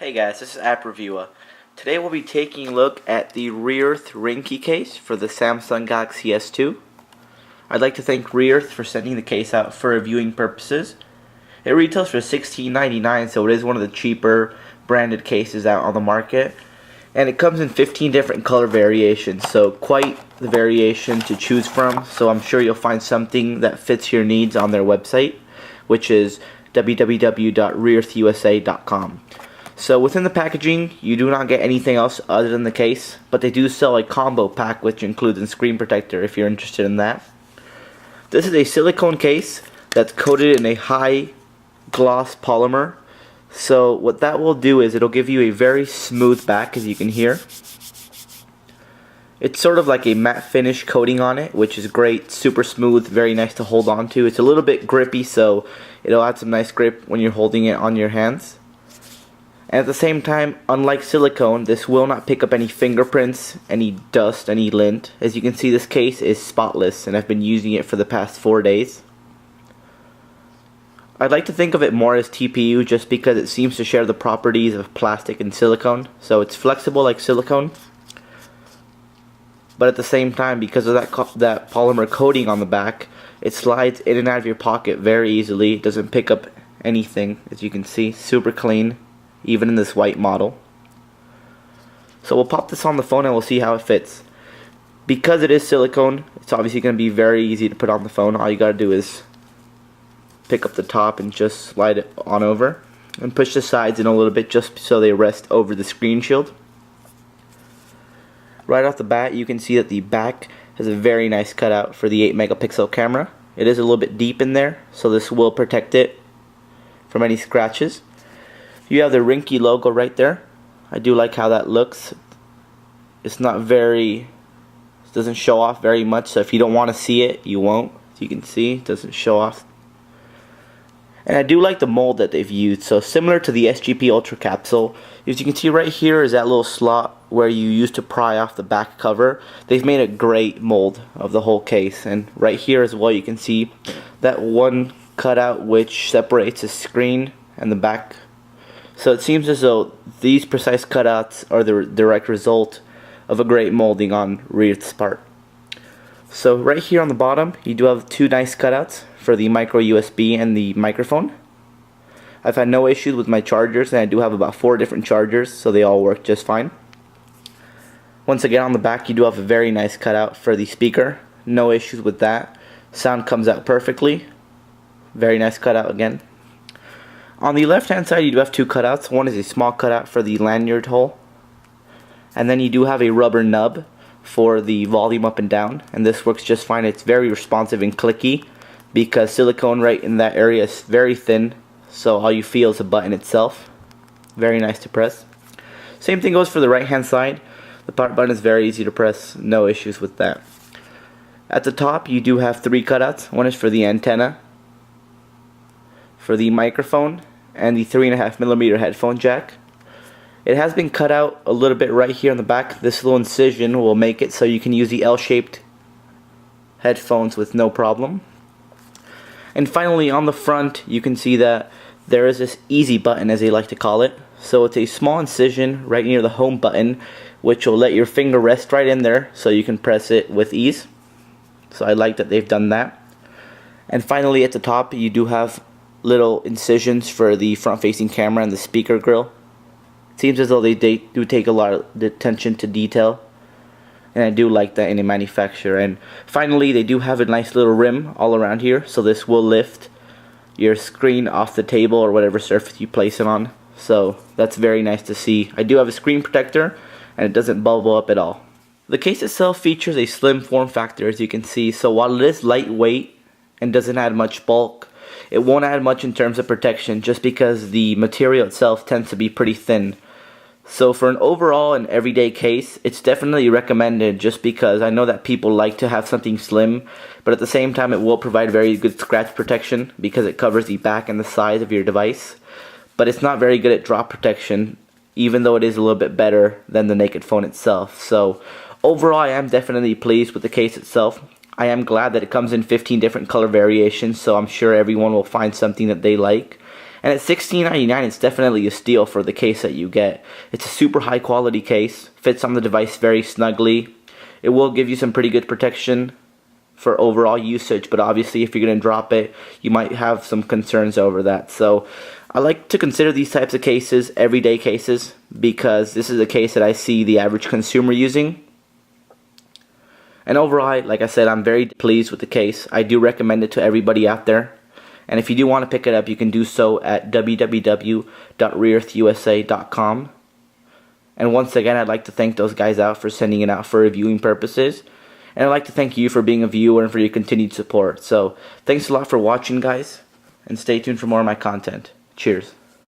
Hey guys, this is App Reviewer. Today we'll be taking a look at the Rearth Ringke case for the Samsung Galaxy S2. I'd like to thank Rearth for sending the case out for reviewing purposes. It retails for $16.99, so it is one of the cheaper branded cases out on the market. And it comes in 15 different color variations, so quite the variation to choose from. So I'm sure you'll find something that fits your needs on their website, which is www.rearthusa.com. So within the packaging, you do not get anything else other than the case, but they do sell a combo pack which includes a screen protector if you're interested in that. This is a silicone case that's coated in a high gloss polymer. So what that will do is it'll give you a very smooth back, as you can hear. It's sort of like a matte finish coating on it, which is great, super smooth, very nice to hold on to. It's a little bit grippy, so it'll add some nice grip when you're holding it on your hands. And at the same time, unlike silicone, this will not pick up any fingerprints, any dust, any lint. As you can see, this case is spotless, and I've been using it for the past 4 days. I'd like to think of it more as TPU just because it seems to share the properties of plastic and silicone. So it's flexible like silicone, but at the same time, because of that polymer coating on the back, it slides in and out of your pocket very easily. It doesn't pick up anything, as you can see, super clean, even in this white model. So we'll pop this on the phone and we'll see how it fits. Because it is silicone, it's obviously going to be very easy to put on the phone. All you gotta do is pick up the top and just slide it on over, and push the sides in a little bit just so they rest over the screen shield. Right off the bat, you can see that the back has a very nice cutout for the 8 megapixel camera. It is a little bit deep in there, so this will protect it from any scratches. You have the Ringke logo right there. I do like how that looks. It's not very, it doesn't show off very much, so if you don't want to see it, you won't. As you can see, it doesn't show off. And I do like the mold that they've used. So similar to the SGP Ultra capsule, as you can see right here is that little slot where you used to pry off the back cover. They've made a great mold of the whole case. And right here as well, you can see that one cutout which separates the screen and the back. So it seems as though these precise cutouts are the direct result of a great molding on Rearth's part. So right here on the bottom, you do have two nice cutouts for the micro USB and the microphone. I've had no issues with my chargers, and I do have about 4 different chargers, so they all work just fine. Once again, on the back, you do have a very nice cutout for the speaker. No issues with that. Sound comes out perfectly. Very nice cutout again. On the left hand side, you do have 2 cutouts. One is a small cutout for the lanyard hole, and then you do have a rubber nub for the volume up and down, and this works just fine. It's very responsive and clicky because silicone right in that area is very thin, so all you feel is the button itself. Very nice to press. Same thing goes for the right hand side. The power button is very easy to press, no issues with that. At the top, you do have 3 cutouts. One is for the antenna, for the microphone, and the 3.5mm headphone jack. It has been cut out a little bit right here on the back. This little incision will make it so you can use the L-shaped headphones with no problem. And finally, on the front, you can see that there is this easy button, as they like to call it. So it's a small incision right near the home button, which will let your finger rest right in there so you can press it with ease. So I like that they've done that. And finally, at the top, you do have little incisions for the front-facing camera and the speaker grill. It seems as though they do take a lot of attention to detail, and I do like that in a manufacturer. And finally, they do have a nice little rim all around here, so this will lift your screen off the table or whatever surface you place it on. So that's very nice to see. I do have a screen protector, and it doesn't bubble up at all. The case itself features a slim form factor, as you can see, so while it is lightweight and doesn't add much bulk, it won't add much in terms of protection just because the material itself tends to be pretty thin. So for an overall and everyday case, it's definitely recommended just because I know that people like to have something slim, but at the same time it will provide very good scratch protection because it covers the back and the sides of your device. But it's not very good at drop protection, even though it is a little bit better than the naked phone itself. So overall, I am definitely pleased with the case itself. I am glad that it comes in 15 different color variations, so I'm sure everyone will find something that they like. And at $16.99, it's definitely a steal for the case that you get. It's a super high quality case, fits on the device very snugly. It will give you some pretty good protection for overall usage, but obviously if you're going to drop it, you might have some concerns over that. So I like to consider these types of cases everyday cases, because this is a case that I see the average consumer using. And overall, like I said, I'm very pleased with the case. I do recommend it to everybody out there. And if you do want to pick it up, you can do so at www.rearthusa.com. And once again, I'd like to thank those guys out for sending it out for reviewing purposes. And I'd like to thank you for being a viewer and for your continued support. So, thanks a lot for watching, guys. And stay tuned for more of my content. Cheers.